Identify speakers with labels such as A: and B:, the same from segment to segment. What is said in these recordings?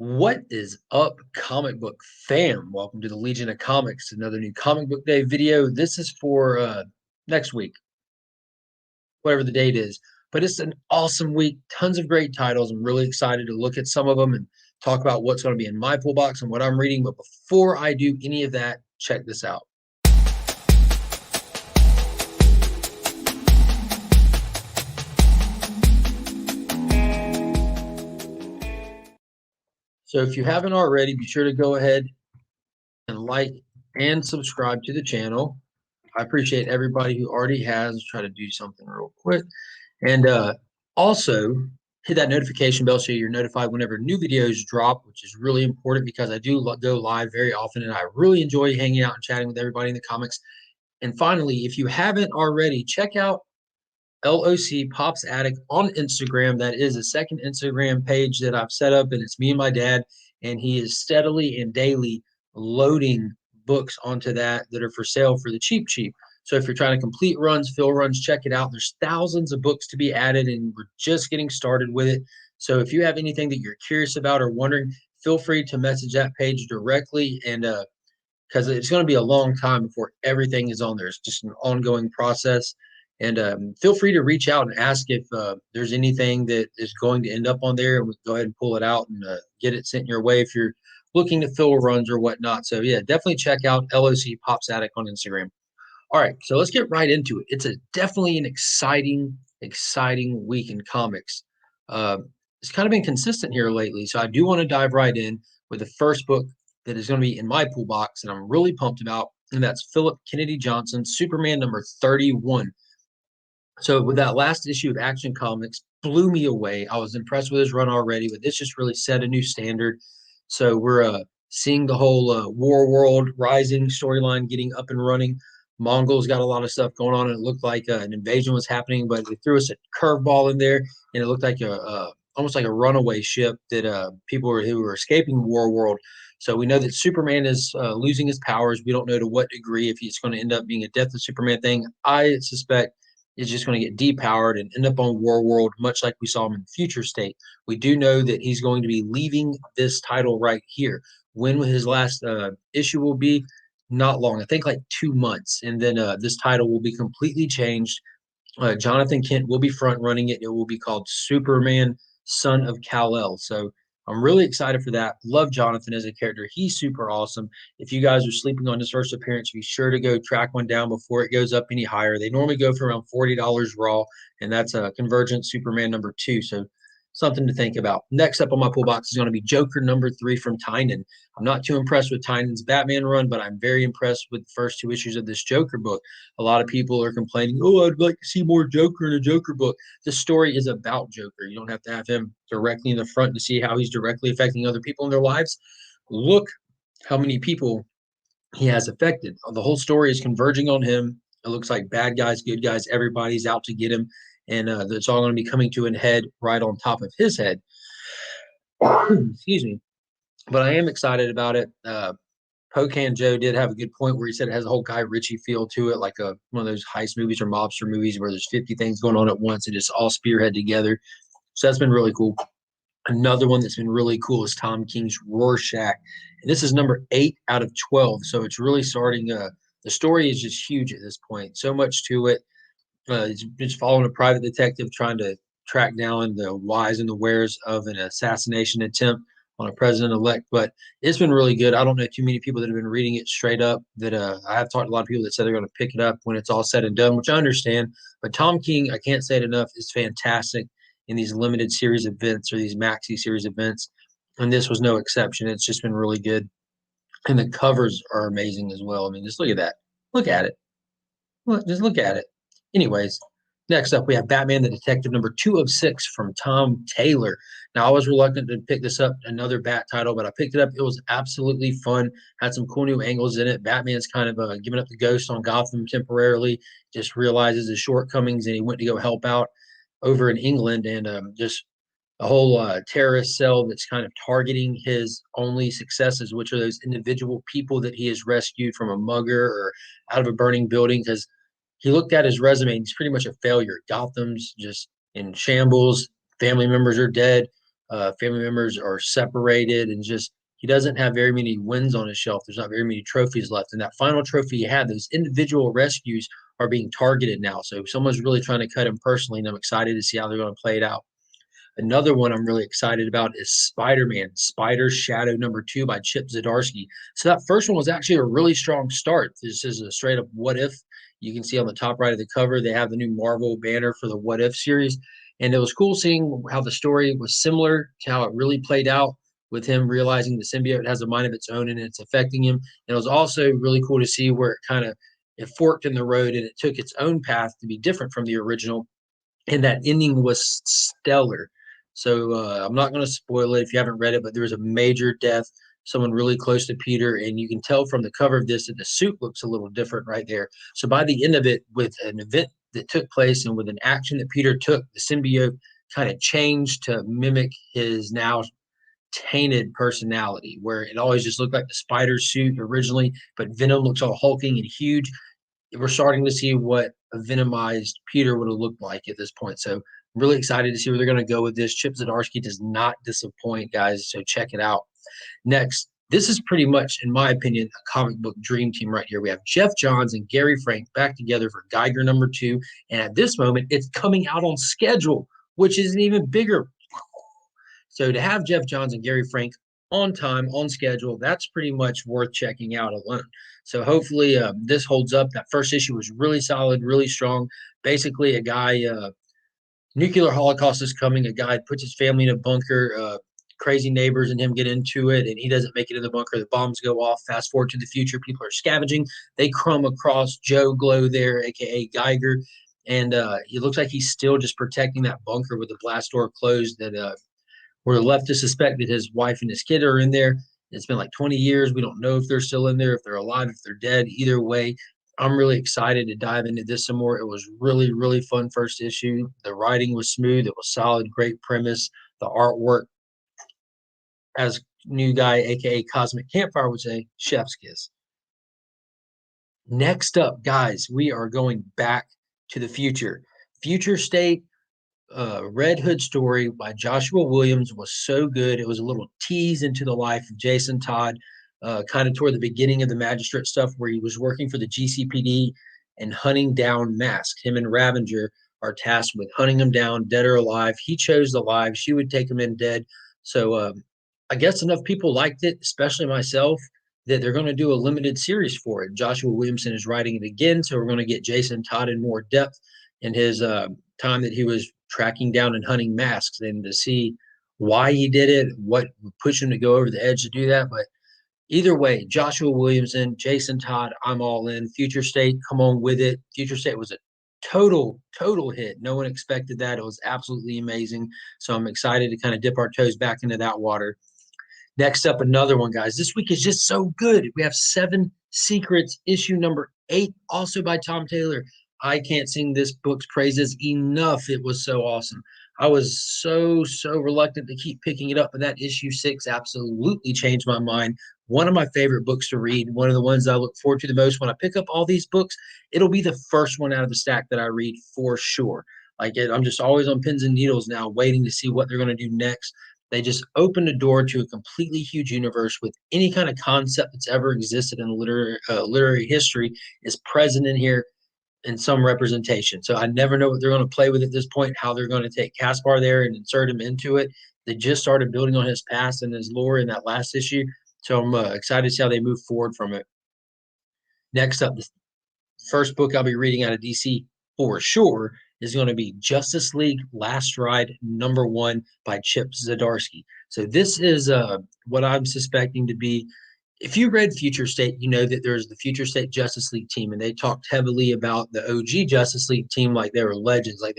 A: What is up, comic book fam? Welcome to the Legion of Comics, another new comic book day video. This is for next week, whatever the date is. But it's an awesome week, tons of great titles. I'm really excited to look at some of them and talk about what's going to be in my pull box and what I'm reading. But before I do any of that, check this out. So if you haven't already, be sure to go ahead and like and subscribe to the channel. I appreciate everybody who already has. Let's try to do something real quick. And also hit that notification bell so you're notified whenever new videos drop, which is really important because I do go live very often and I really enjoy hanging out and chatting with everybody in the comics. And finally, if you haven't already, check out LOC Pops Attic on Instagram. That is a second Instagram page that I've set up, and it's me and my dad, and he is steadily and daily loading books onto that are for sale for the cheap. So if you're trying to complete runs, fill runs, check it out. There's thousands of books to be added, and we're just getting started with it. So if you have anything that you're curious about or wondering, feel free to message that page directly, and because it's going to be a long time before everything is on there. It's just an ongoing process. And feel free to reach out and ask if there's anything that is going to end up on there, and we can go ahead and pull it out and get it sent your way if you're looking to fill runs or whatnot. So yeah, definitely check out LOC Pops Attic on Instagram. All right, so let's get right into it. It's definitely an exciting week in comics. Uh, it's kind of been consistent here lately, so I do want to dive right in with the first book that is going to be in my pool box, and I'm really pumped about, and that's Philip Kennedy Johnson, Superman number 31. So with that last issue of Action Comics, blew me away. I was impressed with his run already, but this just really set a new standard. So we're seeing the whole War World Rising storyline getting up and running. Mongols got a lot of stuff going on, and it looked like an invasion was happening, but they threw us a curveball in there, and it looked like a almost like a runaway ship that who were escaping War World. So we know that Superman is losing his powers. We don't know to what degree, if it's going to end up being a Death of Superman thing. I suspect is just going to get depowered and end up on War World, much like we saw him in Future State. We do know that he's going to be leaving this title right here. When his last issue will be, not long. I think like 2 months, and then this title will be completely changed. Jonathan Kent will be front running it. It will be called Superman, Son of Kal-El. So I'm really excited for that. Love Jonathan as a character. He's super awesome. If you guys are sleeping on his first appearance, be sure to go track one down before it goes up any higher. They normally go for around $40 raw, and that's a Convergent Superman number 2. So something to think about. Next up on my pull box is going to be Joker number 3 from Tynan. I'm not too impressed with Tynan's Batman run, but I'm very impressed with the first 2 issues of this Joker book. A lot of people are complaining, oh, I'd like to see more Joker in a Joker book. The story is about Joker. You don't have to have him directly in the front to see how he's directly affecting other people in their lives. Look how many people he has affected. The whole story is converging on him. It looks like bad guys, good guys, everybody's out to get him. And it's all going to be coming to an head right on top of his head. Excuse me. But I am excited about it. Pocan Joe did have a good point where he said it has a whole Guy Ritchie feel to it, like one of those heist movies or mobster movies where there's 50 things going on at once and it's all spearhead together. So that's been really cool. Another one that's been really cool is Tom King's Rorschach. And this is number 8 out of 12. So it's really starting. The story is just huge at this point. So much to it. It's just following a private detective trying to track down the whys and the wheres of an assassination attempt on a president-elect. But it's been really good. I don't know too many people that have been reading it straight up. That I have talked to a lot of people that said they're going to pick it up when it's all said and done, which I understand. But Tom King, I can't say it enough, is fantastic in these limited series events or these maxi series events, and this was no exception. It's just been really good, and the covers are amazing as well. I mean, just look at that. Look at it. Just look at it. Anyways, next up we have Batman the Detective number 2 of 6 from Tom Taylor. Now I was reluctant to pick this up, another Bat title, but I picked it up. It was absolutely fun. Had some cool new angles in it. Batman's kind of giving up the ghost on Gotham temporarily, just realizes his shortcomings, and he went to go help out over in England, and just a whole terrorist cell that's kind of targeting his only successes, which are those individual people that he has rescued from a mugger or out of a burning building. Because he looked at his resume and he's pretty much a failure. Gotham's just in shambles. Family members are dead. Family members are separated, and just he doesn't have very many wins on his shelf. There's not very many trophies left. And that final trophy he had, those individual rescues are being targeted now. So someone's really trying to cut him personally, and I'm excited to see how they're going to play it out. Another one I'm really excited about is Spider-Man, Spider Shadow #2 by Chip Zadarski. So that first one was actually a really strong start. This is a straight up what if. You can see on the top right of the cover, they have the new Marvel banner for the What If series. And it was cool seeing how the story was similar to how it really played out with him realizing the symbiote has a mind of its own and it's affecting him. And it was also really cool to see where it forked in the road and it took its own path to be different from the original, and that ending was stellar. So I'm not going to spoil it if you haven't read it, but there was a major death, someone really close to Peter, and you can tell from the cover of this that the suit looks a little different right there. So by the end of it, with an event that took place and with an action that Peter took, the symbiote kind of changed to mimic his now tainted personality, where it always just looked like the spider suit originally, but Venom looks all hulking and huge. We're starting to see what a venomized Peter would have looked like at this point. So I'm really excited to see where they're going to go with this. Chip Zdarsky does not disappoint, guys. So check it out. Next, this is pretty much, in my opinion, a comic book dream team right here. We have Jeff Johns and Gary Frank back together for Geiger #2. And at this moment, it's coming out on schedule, which is an even bigger. So to have Jeff Johns and Gary Frank on time, on schedule, that's pretty much worth checking out alone. So hopefully this holds up. That first issue was really solid, really strong. Basically, a guy, nuclear holocaust is coming. A guy puts his family in a bunker. Crazy neighbors and him get into it, and he doesn't make it in the bunker. The bombs go off. Fast forward to the future, people are scavenging. They crumb across Joe Glow there, aka Geiger, and he looks like he's still just protecting that bunker with the blast door closed. That we're left to suspect that his wife and his kid are in there. It's been like 20 years. We don't know if they're still in there, if they're alive, if they're dead. Either way, I'm really excited to dive into this some more. It was really, really fun first issue. The writing was smooth. It was solid, great premise. The artwork, as new guy, aka Cosmic Campfire would say, chef's kiss. Next up, guys, we are going back to the future. Future State Red Hood story by Joshua Williams was so good. It was a little tease into the life of Jason Todd, kind of toward the beginning of the magistrate stuff where he was working for the GCPD and hunting down masks. Him and Ravenger are tasked with hunting him down, dead or alive. He chose the live. She would take him in dead. So I guess enough people liked it, especially myself, that they're going to do a limited series for it. Joshua Williamson is writing it again, so we're going to get Jason Todd in more depth in his time that he was tracking down and hunting masks, and to see why he did it, what pushed him to go over the edge to do that. But either way, Joshua Williamson, Jason Todd, I'm all in. Future State, come on with it. Future State was a total hit. No one expected that. It was absolutely amazing. So I'm excited to kind of dip our toes back into that water. Next up, another one, guys. This week is just so good. We have Seven Secrets, issue #8, also by Tom Taylor. I can't sing this book's praises enough. It was so awesome. I was so reluctant to keep picking it up, but that issue 6 absolutely changed my mind. One of my favorite books to read, one of the ones I look forward to the most. When I pick up all these books, it'll be the first one out of the stack that I read for sure. I'm just always on pins and needles now, waiting to see what they're going to do next. They just opened a door to a completely huge universe with any kind of concept that's ever existed in literary history is present in here in some representation. So I never know what they're going to play with at this point, how they're going to take Caspar there and insert him into it. They just started building on his past and his lore in that last issue. So I'm excited to see how they move forward from it. Next up, the first book I'll be reading out of DC for sure is going to be Justice League Last Ride #1 by Chip Zdarsky. So this is what I'm suspecting to be, if you read Future State, you know that there's the Future State Justice League team, and they talked heavily about the OG Justice League team like they were legends. Like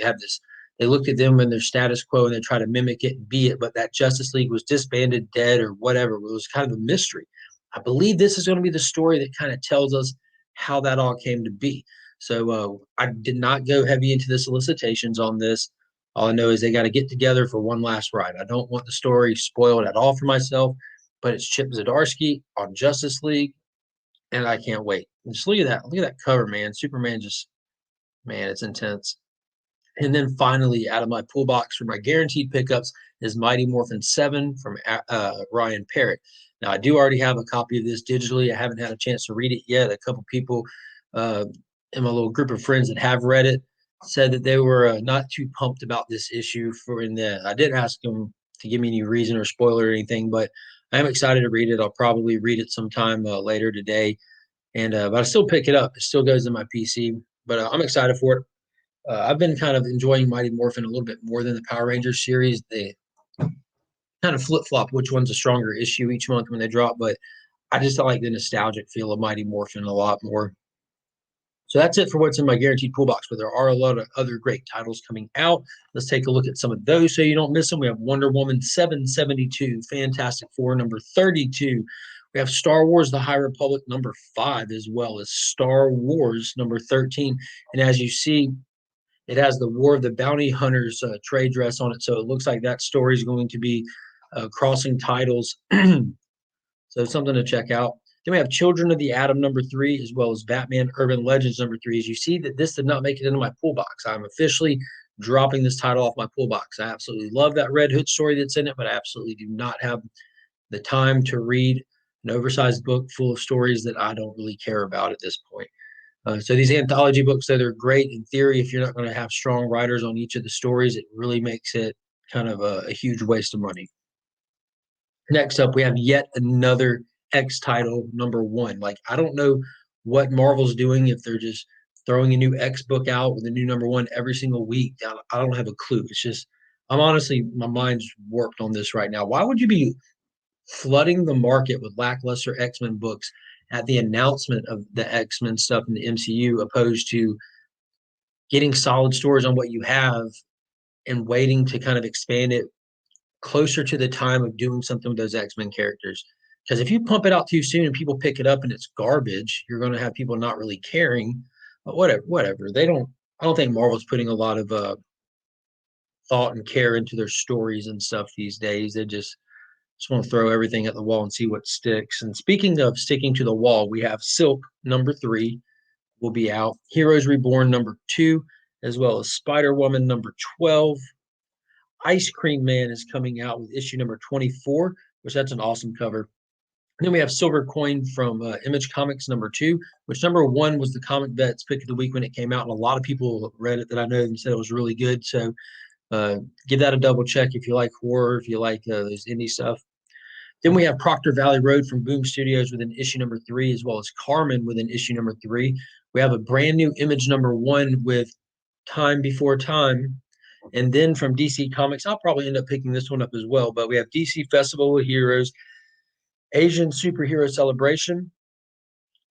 A: they looked at them and their status quo and they try to mimic it and be it, but that Justice League was disbanded, dead, or whatever. It was kind of a mystery. I believe this is going to be the story that kind of tells us how that all came to be. So I did not go heavy into the solicitations on this. All I know is they got to get together for one last ride. I don't want the story spoiled at all for myself, but it's Chip Zdarsky on Justice League, and I can't wait. Just look at that. Look at that cover, man. Superman just, man, it's intense. And then finally, out of my pull box for my guaranteed pickups is Mighty Morphin 7 from Ryan Parrot. Now, I do already have a copy of this digitally. I haven't had a chance to read it yet. A couple people uh, in my little group of friends that have read it said that they were not too pumped about this issue. I didn't ask them to give me any reason or spoiler or anything, but I am excited to read it. I'll probably read it sometime later today, and but I still pick it up. It still goes in my PC, but I'm excited for it. I've been kind of enjoying Mighty Morphin a little bit more than the Power Rangers series. They kind of flip flop which one's a stronger issue each month when they drop, but I just like the nostalgic feel of Mighty Morphin a lot more. So that's it for what's in my guaranteed pool box, but there are a lot of other great titles coming out. Let's take a look at some of those so you don't miss them. We have Wonder Woman 772, Fantastic Four number 32. We have Star Wars The High Republic number 5, as well as Star Wars number 13. And as you see, it has the War of the Bounty Hunters trade dress on it, so it looks like that story is going to be crossing titles. So something to check out. Then we have Children of the Atom number 3, as well as Batman Urban Legends number 3. As you see that this did not make it into my pool box. I'm officially dropping this title off my pool box. I absolutely love that Red Hood story that's in it, but I absolutely do not have the time to read an oversized book full of stories that I don't really care about at this point. So these anthology books, they're great in theory. If you're not going to have strong writers on each of the stories, it really makes it kind of a huge waste of money. Next up, we have yet another X title, number 1. Like, I don't know what Marvel's doing, if they're just throwing a new X book out with a new number 1 every single week. I don't have a clue. It's just, my mind's warped on this right now. Why would you be flooding the market with lackluster X-Men books at the announcement of the X-Men stuff in the MCU, opposed to getting solid stories on what you have and waiting to kind of expand it closer to the time of doing something with those X-Men characters? Because if you pump it out too soon and people pick it up and it's garbage, you're going to have people not really caring. But whatever. I don't think Marvel's putting a lot of thought and care into their stories and stuff these days. They just want to throw everything at the wall and see what sticks. And speaking of sticking to the wall, we have Silk number 3 will be out, Heroes Reborn number 2, as well as Spider-Woman number 12. Ice Cream Man is coming out with issue number 24, which that's an awesome cover. And then we have Silver Coin from Image Comics number 2, which number 1 was the Comic Vets pick of the week when it came out, and a lot of people read it that I know and said it was really good. So give that a double check if you like horror, if you like those indie stuff. Then we have Proctor Valley Road from Boom Studios with an issue number 3, as well as Carmen with an issue number 3. We have a brand new Image number 1 with Time Before Time. And then from DC Comics, I'll probably end up picking this one up as well, but we have DC Festival of Heroes, Asian Superhero Celebration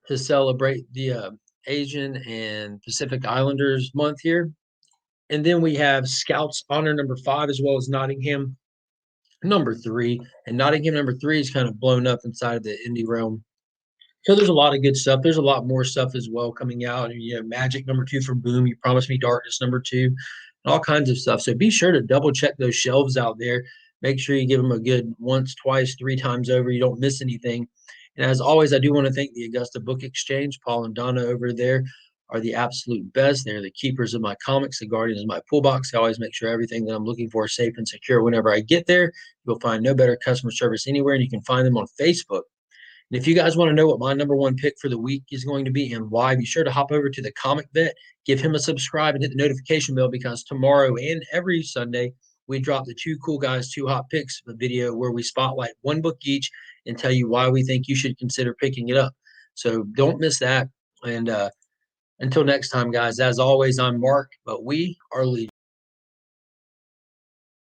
A: to celebrate the Asian and Pacific Islanders month here. And then we have Scouts Honor number 5, as well as Nottingham number 3. And Nottingham number 3 is kind of blown up inside of the indie realm. So there's a lot of good stuff. There's a lot more stuff as well coming out. You know, Magic number 2 from Boom, You Promised Me Darkness number 2, and all kinds of stuff. So be sure to double check those shelves out there. Make sure you give them a good once, twice, 3 times over. You don't miss anything. And as always, I do want to thank the Augusta Book Exchange. Paul and Donna over there are the absolute best. They're the keepers of my comics, the guardians of my pool box. I always make sure everything that I'm looking for is safe and secure whenever I get there. You'll find no better customer service anywhere, and you can find them on Facebook. And if you guys want to know what my number 1 pick for the week is going to be and why, be sure to hop over to the Comic Vet, give him a subscribe, and hit the notification bell, because tomorrow and every Sunday we drop the Two Cool Guys, Two Hot Picks video where we spotlight one book each and tell you why we think you should consider picking it up. So don't miss that. And until next time, guys, as always, I'm Mark, but we are Legion.